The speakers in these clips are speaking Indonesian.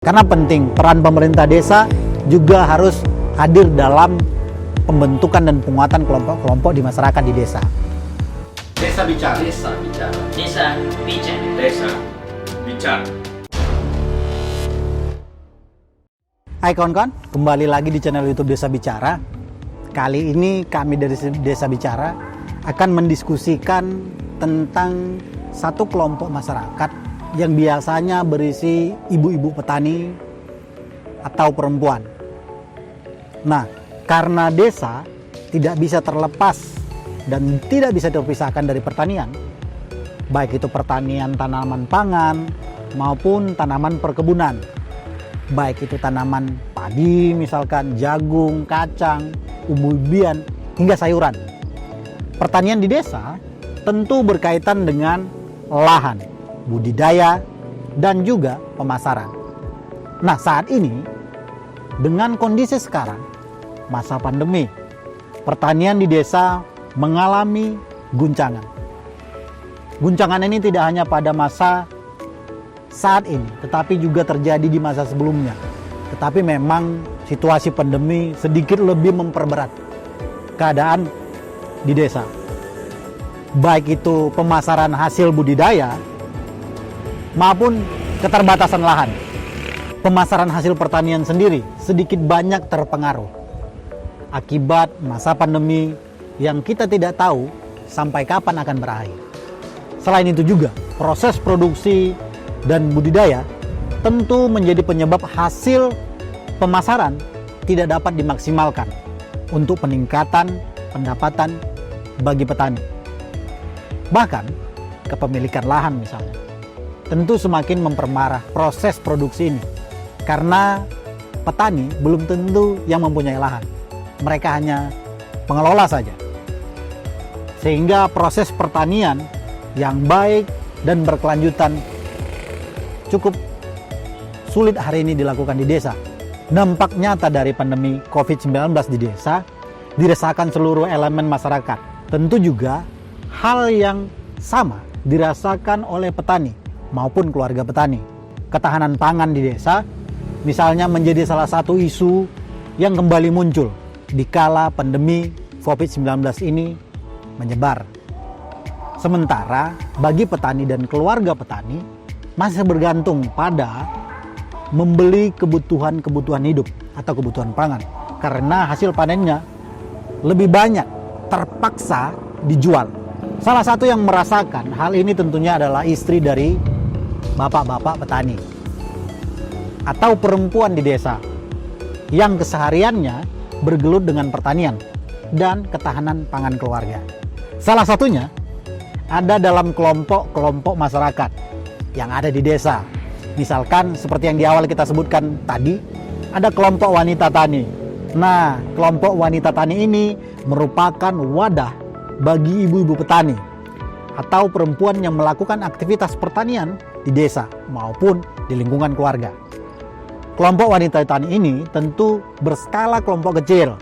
Karena penting, peran pemerintah desa juga harus hadir dalam pembentukan dan penguatan kelompok-kelompok di masyarakat di desa. Desa bicara. Desa bicara. Desa bicara. Desa bicara. Hai kawan-kawan, kembali lagi di channel YouTube Desa Bicara. Kali ini kami dari Desa Bicara akan mendiskusikan tentang satu kelompok masyarakat yang biasanya berisi ibu-ibu petani atau perempuan. Nah, karena desa tidak bisa terlepas dan tidak bisa terpisahkan dari pertanian, baik itu pertanian tanaman pangan maupun tanaman perkebunan, baik itu tanaman padi misalkan, jagung, kacang, umbi-umbian, hingga sayuran. Pertanian di desa tentu berkaitan dengan lahan, budidaya, dan juga pemasaran. Nah, saat ini dengan kondisi sekarang, masa pandemi, pertanian di desa mengalami guncangan. Guncangan ini tidak hanya pada masa saat ini, tetapi juga terjadi di masa sebelumnya. Tetapi memang situasi pandemi sedikit lebih memperberat keadaan di desa. Baik itu pemasaran hasil budidaya maupun keterbatasan lahan. Pemasaran hasil pertanian sendiri sedikit banyak terpengaruh akibat masa pandemi yang kita tidak tahu sampai kapan akan berakhir. Selain itu juga, proses produksi dan budidaya tentu menjadi penyebab hasil pemasaran tidak dapat dimaksimalkan untuk peningkatan pendapatan bagi petani. Bahkan kepemilikan lahan misalnya tentu semakin memperparah proses produksi ini, karena petani belum tentu yang mempunyai lahan, mereka hanya pengelola saja. Sehingga proses pertanian yang baik dan berkelanjutan cukup sulit hari ini dilakukan di desa. Dampak nyata dari pandemi COVID-19 di desa dirasakan seluruh elemen masyarakat. Tentu juga hal yang sama dirasakan oleh petani maupun keluarga petani. Ketahanan pangan di desa misalnya menjadi salah satu isu yang kembali muncul di kala pandemi COVID-19 ini menyebar. Sementara bagi petani dan keluarga petani masih bergantung pada membeli kebutuhan hidup atau kebutuhan pangan, karena hasil panennya lebih banyak terpaksa dijual. Salah satu yang merasakan hal ini tentunya adalah istri dari bapak-bapak petani atau perempuan di desa yang kesehariannya bergelut dengan pertanian dan ketahanan pangan keluarga. Salah satunya ada dalam kelompok-kelompok masyarakat yang ada di desa. Misalkan seperti yang di awal kita sebutkan tadi, ada kelompok wanita tani. Nah, kelompok wanita tani ini merupakan wadah bagi ibu-ibu petani atau perempuan yang melakukan aktivitas pertanian di desa maupun di lingkungan keluarga. Kelompok wanita tani ini tentu berskala kelompok kecil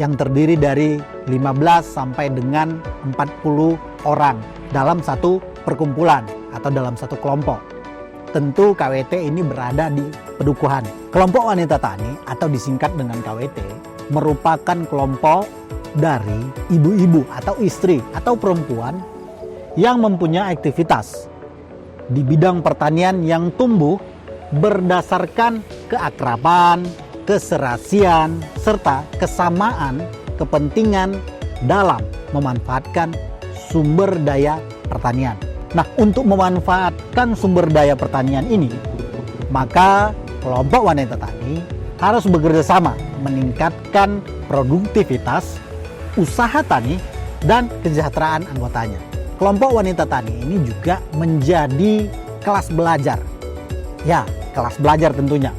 yang terdiri dari 15 sampai dengan 40 orang dalam satu perkumpulan atau dalam satu kelompok. Tentu KWT ini berada di pedukuhan. Kelompok wanita tani atau disingkat dengan KWT merupakan kelompok dari ibu-ibu atau istri atau perempuan yang mempunyai aktivitas di bidang pertanian yang tumbuh berdasarkan keakraban, keserasian, serta kesamaan kepentingan dalam memanfaatkan sumber daya pertanian. Nah, untuk memanfaatkan sumber daya pertanian ini, maka kelompok wanita tani harus bekerja sama meningkatkan produktivitas usaha tani dan kesejahteraan anggotanya. Kelompok wanita tani ini juga menjadi kelas belajar. Ya, kelas belajar tentunya.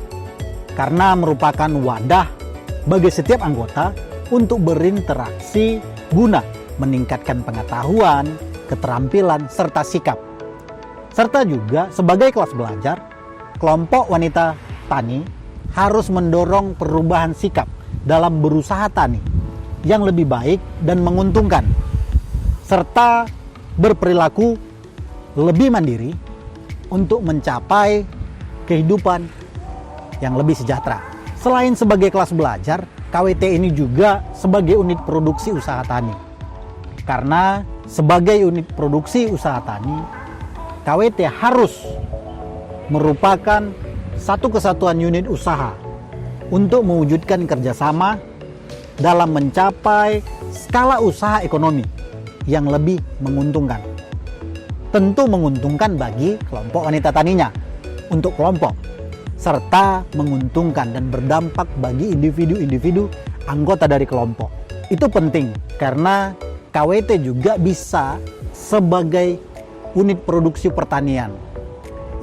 Karena merupakan wadah bagi setiap anggota untuk berinteraksi guna meningkatkan pengetahuan, keterampilan, serta sikap. Serta juga sebagai kelas belajar, kelompok wanita tani harus mendorong perubahan sikap dalam berusaha tani yang lebih baik dan menguntungkan, serta berperilaku lebih mandiri untuk mencapai kehidupan yang lebih sejahtera. Selain sebagai kelas belajar, KWT ini juga sebagai unit produksi usaha tani. Karena sebagai unit produksi usaha tani, KWT harus merupakan satu kesatuan unit usaha untuk mewujudkan kerjasama dalam mencapai skala usaha ekonomi yang lebih menguntungkan. Tentu menguntungkan bagi kelompok wanita taninya untuk kelompok, serta menguntungkan dan berdampak bagi individu-individu anggota dari kelompok. Itu penting karena KWT juga bisa sebagai unit produksi pertanian.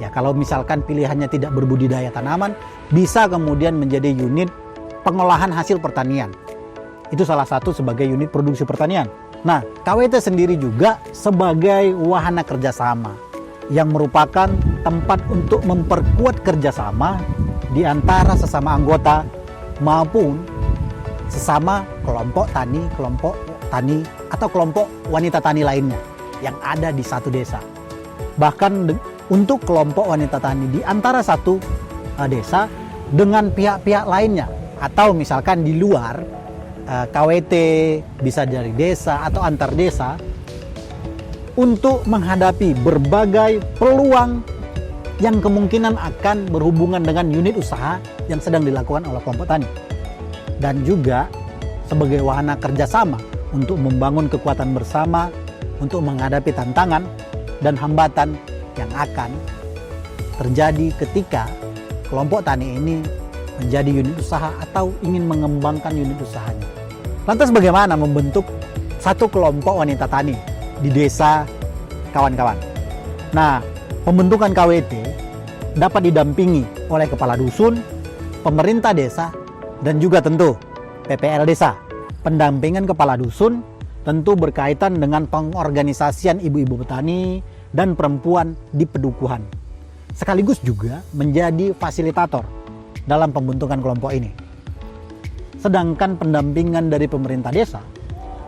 Ya, kalau misalkan pilihannya tidak berbudidaya tanaman, bisa kemudian menjadi unit pengolahan hasil pertanian. Itu salah satu sebagai unit produksi pertanian. Nah, KWT sendiri juga sebagai wahana kerjasama yang merupakan tempat untuk memperkuat kerjasama di antara sesama anggota maupun sesama kelompok tani atau kelompok wanita tani lainnya yang ada di satu desa. Bahkan untuk kelompok wanita tani di antara satu desa dengan pihak-pihak lainnya, atau misalkan di luar KWT, bisa dari desa atau antar desa, untuk menghadapi berbagai peluang yang kemungkinan akan berhubungan dengan unit usaha yang sedang dilakukan oleh kelompok tani. Dan juga sebagai wahana kerjasama untuk membangun kekuatan bersama untuk menghadapi tantangan dan hambatan yang akan terjadi ketika kelompok tani ini menjadi unit usaha atau ingin mengembangkan unit usahanya. Lantas bagaimana membentuk satu kelompok wanita tani di desa, kawan-kawan? Nah, pembentukan KWT dapat didampingi oleh kepala dusun, pemerintah desa, dan juga tentu PPL desa. Pendampingan kepala dusun tentu berkaitan dengan pengorganisasian ibu-ibu petani dan perempuan di pedukuhan. Sekaligus juga menjadi fasilitator dalam pembentukan kelompok ini. Sedangkan pendampingan dari pemerintah desa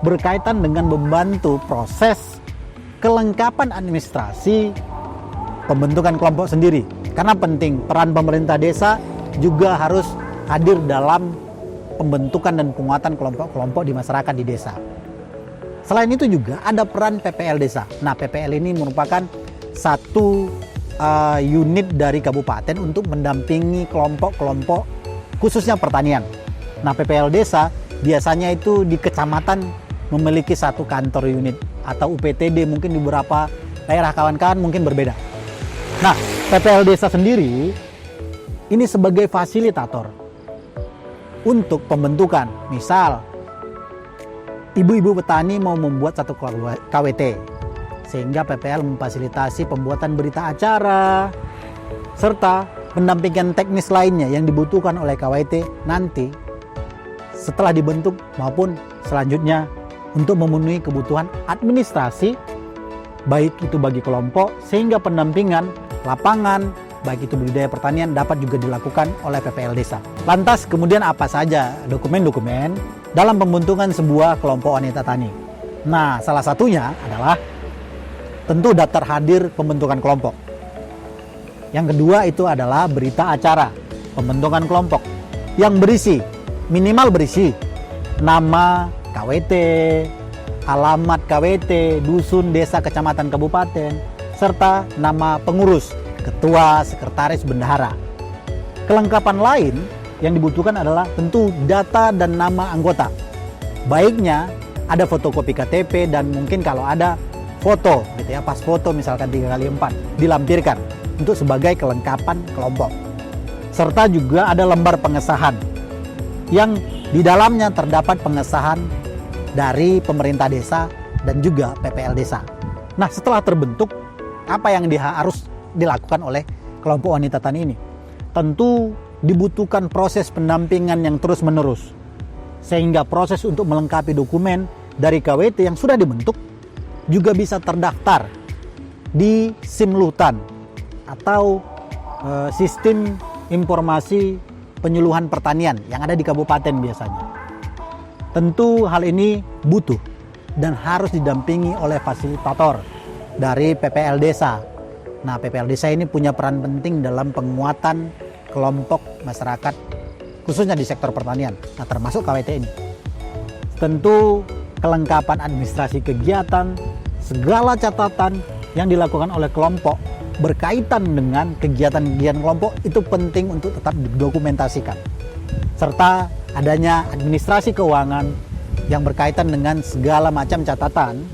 berkaitan dengan membantu proses kelengkapan administrasi pembentukan kelompok sendiri. Karena penting, peran pemerintah desa juga harus hadir dalam pembentukan dan penguatan kelompok-kelompok di masyarakat di desa. Selain itu juga ada peran PPL desa. Nah, PPL ini merupakan satu unit dari kabupaten untuk mendampingi kelompok-kelompok khususnya pertanian. Nah, PPL desa biasanya itu di kecamatan memiliki satu kantor unit atau UPTD, mungkin di beberapa daerah kawan-kawan mungkin berbeda. Nah, PPL desa sendiri ini sebagai fasilitator untuk pembentukan. Misal ibu-ibu petani mau membuat satu KWT, sehingga PPL memfasilitasi pembuatan berita acara serta pendampingan teknis lainnya yang dibutuhkan oleh KWT nanti setelah dibentuk maupun selanjutnya untuk memenuhi kebutuhan administrasi baik itu bagi kelompok, sehingga pendampingan lapangan baik itu budidaya pertanian dapat juga dilakukan oleh PPL desa. Lantas kemudian apa saja dokumen-dokumen dalam pembentukan sebuah kelompok wanita tani? Nah, salah satunya adalah tentu daftar hadir pembentukan kelompok. Yang kedua itu adalah berita acara pembentukan kelompok yang minimal berisi nama KWT, alamat KWT, dusun, desa, kecamatan, kabupaten, serta nama pengurus, ketua, sekretaris, bendahara. Kelengkapan lain yang dibutuhkan adalah tentu data dan nama anggota. Baiknya ada fotokopi KTP dan mungkin kalau ada foto gitu ya, pas foto misalkan 3x4 dilampirkan untuk sebagai kelengkapan kelompok. Serta juga ada lembar pengesahan yang di dalamnya terdapat pengesahan dari pemerintah desa dan juga PPL desa. Nah, setelah terbentuk, apa yang harus dilakukan oleh kelompok wanita tani ini? Tentu dibutuhkan proses pendampingan yang terus-menerus, sehingga proses untuk melengkapi dokumen dari KWT yang sudah dibentuk juga bisa terdaftar di Simlutan atau sistem informasi penyuluhan pertanian yang ada di kabupaten biasanya. Tentu hal ini butuh dan harus didampingi oleh fasilitator dari PPL desa. Nah, PPL desa ini punya peran penting dalam penguatan kelompok masyarakat khususnya di sektor pertanian, nah termasuk KWT ini. Tentu kelengkapan administrasi kegiatan, segala catatan yang dilakukan oleh kelompok berkaitan dengan kegiatan-kegiatan kelompok itu penting untuk tetap didokumentasikan. Serta adanya administrasi keuangan yang berkaitan dengan segala macam catatan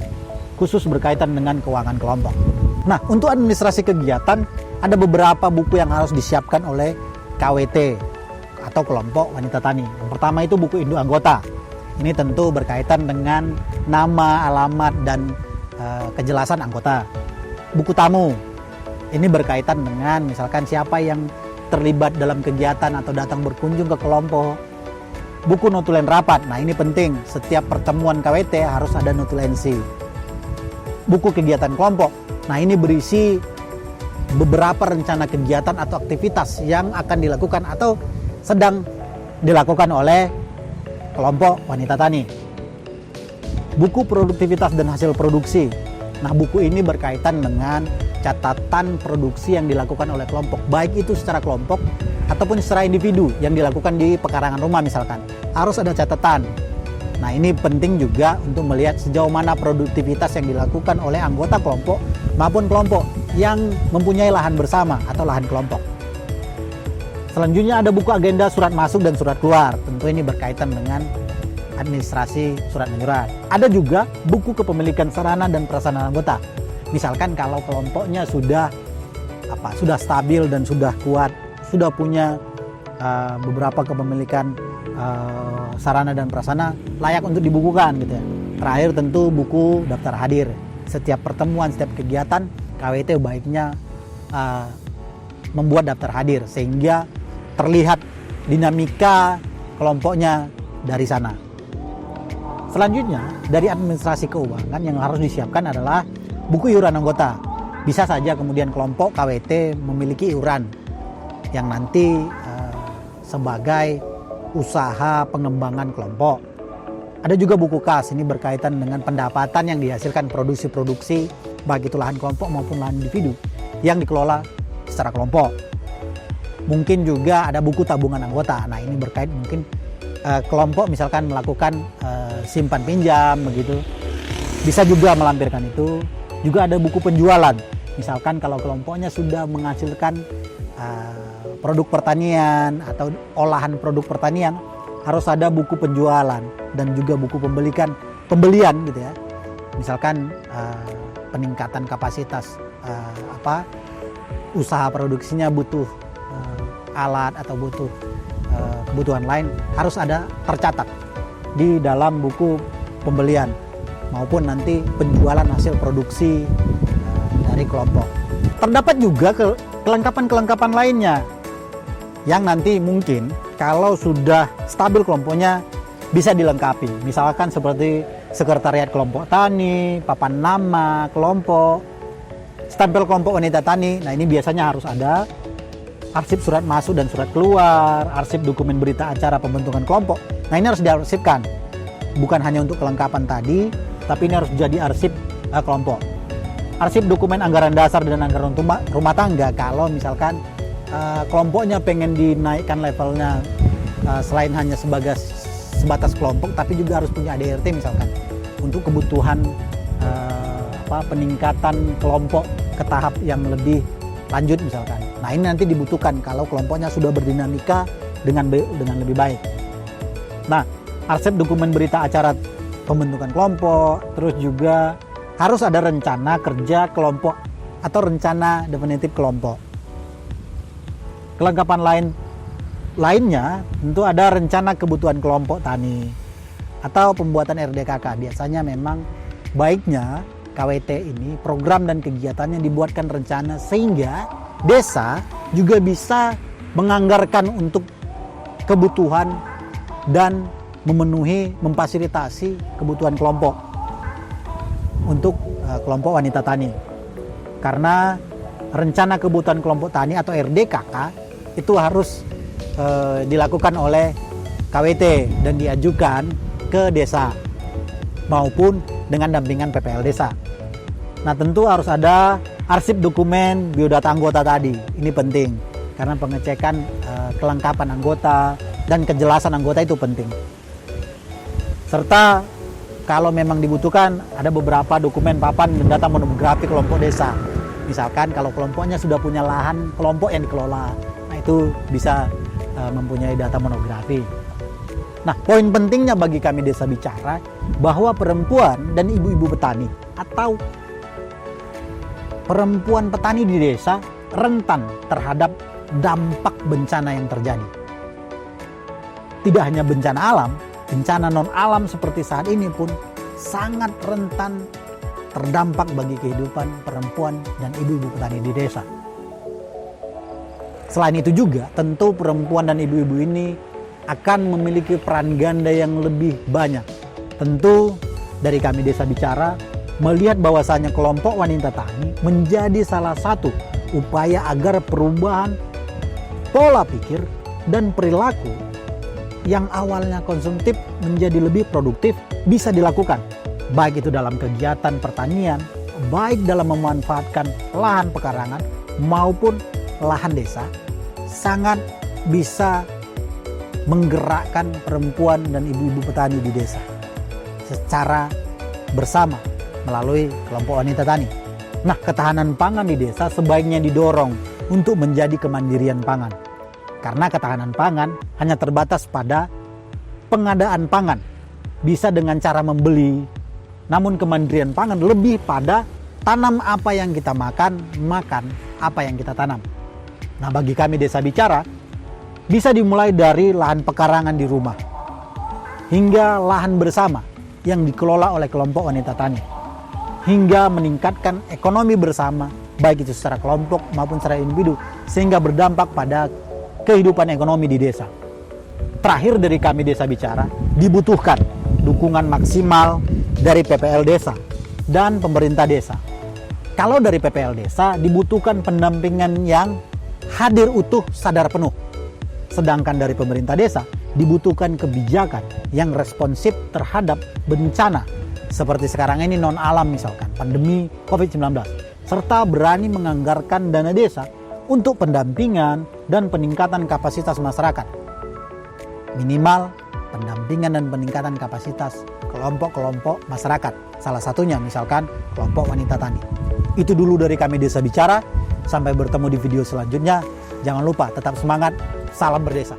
khusus berkaitan dengan keuangan kelompok. Nah, untuk administrasi kegiatan ada beberapa buku yang harus disiapkan oleh KWT atau kelompok wanita tani. Yang pertama itu buku induk anggota. Ini tentu berkaitan dengan nama, alamat, dan kejelasan anggota. Buku tamu. Ini berkaitan dengan misalkan siapa yang terlibat dalam kegiatan atau datang berkunjung ke kelompok. Buku notulen rapat. Nah, ini penting. Setiap pertemuan KWT harus ada notulensi. Buku kegiatan kelompok. Nah, ini berisi beberapa rencana kegiatan atau aktivitas yang akan dilakukan atau sedang dilakukan oleh kelompok wanita tani. Buku produktivitas dan hasil produksi. Nah, buku ini berkaitan dengan catatan produksi yang dilakukan oleh kelompok, baik itu secara kelompok ataupun secara individu yang dilakukan di pekarangan rumah misalkan. Harus ada catatan. Nah, ini penting juga untuk melihat sejauh mana produktivitas yang dilakukan oleh anggota kelompok maupun kelompok yang mempunyai lahan bersama atau lahan kelompok. Selanjutnya ada buku agenda surat masuk dan surat keluar. Tentu ini berkaitan dengan administrasi surat menyurat. Ada juga buku kepemilikan sarana dan prasarana anggota. Misalkan kalau kelompoknya sudah stabil dan sudah kuat, sudah punya beberapa kepemilikan sarana dan prasarana layak untuk dibukukan gitu ya. Terakhir tentu buku daftar hadir. Setiap pertemuan, setiap kegiatan KWT baiknya membuat daftar hadir sehingga terlihat dinamika kelompoknya dari sana. Selanjutnya dari administrasi keuangan yang harus disiapkan adalah buku iuran anggota. Bisa saja kemudian kelompok KWT memiliki iuran yang nanti sebagai usaha pengembangan kelompok. Ada juga buku kas, ini berkaitan dengan pendapatan yang dihasilkan produksi-produksi baik itu lahan kelompok maupun lahan individu yang dikelola secara kelompok. Mungkin juga ada buku tabungan anggota. Nah, ini berkait mungkin kelompok misalkan melakukan simpan pinjam begitu. Bisa juga melampirkan itu. Juga ada buku penjualan. Misalkan kalau kelompoknya sudah menghasilkan produk pertanian atau olahan produk pertanian, harus ada buku penjualan dan juga buku pembelian gitu ya. Misalkan peningkatan kapasitas usaha produksinya butuh alat atau butuh kebutuhan lain, harus ada tercatat di dalam buku pembelian maupun nanti penjualan hasil produksi dari kelompok. Terdapat juga kelengkapan-kelengkapan lainnya yang nanti mungkin kalau sudah stabil kelompoknya bisa dilengkapi. Misalkan seperti sekretariat kelompok tani, papan nama kelompok, stempel kelompok wanita tani. Nah, ini biasanya harus ada arsip surat masuk dan surat keluar, arsip dokumen berita acara pembentukan kelompok. Nah, ini harus diarsipkan. Bukan hanya untuk kelengkapan tadi, tapi ini harus jadi arsip kelompok. Arsip dokumen anggaran dasar dan anggaran rumah tangga kalau misalkan kelompoknya pengen dinaikkan levelnya selain hanya sebatas kelompok, tapi juga harus punya ADRT misalkan untuk kebutuhan peningkatan kelompok ke tahap yang lebih lanjut misalkan. Nah, ini nanti dibutuhkan kalau kelompoknya sudah berdinamika dengan lebih baik. Nah, arsip dokumen berita acara pembentukan kelompok, terus juga harus ada rencana kerja kelompok atau rencana definitif kelompok. Kelengkapan lainnya tentu ada rencana kebutuhan kelompok tani atau pembuatan RDKK. Biasanya memang baiknya KWT ini program dan kegiatannya dibuatkan rencana sehingga desa juga bisa menganggarkan untuk kebutuhan dan memfasilitasi kebutuhan kelompok untuk kelompok wanita tani. Karena rencana kebutuhan kelompok tani atau RDKK itu harus dilakukan oleh KWT dan diajukan ke desa maupun dengan dampingan PPL desa. Nah, tentu harus ada arsip dokumen biodata anggota tadi. Ini penting karena pengecekan kelengkapan anggota dan kejelasan anggota itu penting. Serta kalau memang dibutuhkan ada beberapa dokumen papan dan data monografi kelompok desa. Misalkan kalau kelompoknya sudah punya lahan kelompok yang dikelola, nah itu bisa mempunyai data monografi. Nah, poin pentingnya bagi kami Desa Bicara bahwa perempuan dan ibu-ibu petani atau perempuan petani di desa rentan terhadap dampak bencana yang terjadi. Tidak hanya bencana alam, bencana non-alam seperti saat ini pun sangat rentan terdampak bagi kehidupan perempuan dan ibu-ibu petani di desa. Selain itu juga, tentu perempuan dan ibu-ibu ini akan memiliki peran ganda yang lebih banyak. Tentu dari kami Desa Bicara melihat bahwasanya kelompok wanita tani menjadi salah satu upaya agar perubahan pola pikir dan perilaku yang awalnya konsumtif menjadi lebih produktif bisa dilakukan, baik itu dalam kegiatan pertanian, baik dalam memanfaatkan lahan pekarangan maupun lahan desa, sangat bisa menggerakkan perempuan dan ibu-ibu petani di desa secara bersama melalui kelompok wanita tani. Nah, ketahanan pangan di desa sebaiknya didorong untuk menjadi kemandirian pangan. Karena ketahanan pangan hanya terbatas pada pengadaan pangan, bisa dengan cara membeli. Namun kemandirian pangan lebih pada tanam apa yang kita makan, makan apa yang kita tanam. Nah, bagi kami Desa Bicara, bisa dimulai dari lahan pekarangan di rumah, hingga lahan bersama yang dikelola oleh kelompok wanita tani, hingga meningkatkan ekonomi bersama, baik itu secara kelompok maupun secara individu, sehingga berdampak pada kehidupan ekonomi di desa. Terakhir dari kami Desa Bicara, dibutuhkan dukungan maksimal dari PPL Desa dan pemerintah desa. Kalau dari PPL Desa dibutuhkan pendampingan yang hadir utuh, sadar penuh. Sedangkan dari pemerintah desa dibutuhkan kebijakan yang responsif terhadap bencana seperti sekarang ini non-alam, misalkan pandemi COVID-19, serta berani menganggarkan dana desa untuk pendampingan dan peningkatan kapasitas masyarakat. Minimal pendampingan dan peningkatan kapasitas kelompok-kelompok masyarakat. Salah satunya misalkan kelompok wanita tani. Itu dulu dari kami Desa Bicara. Sampai bertemu di video selanjutnya. Jangan lupa tetap semangat. Salam berdesa.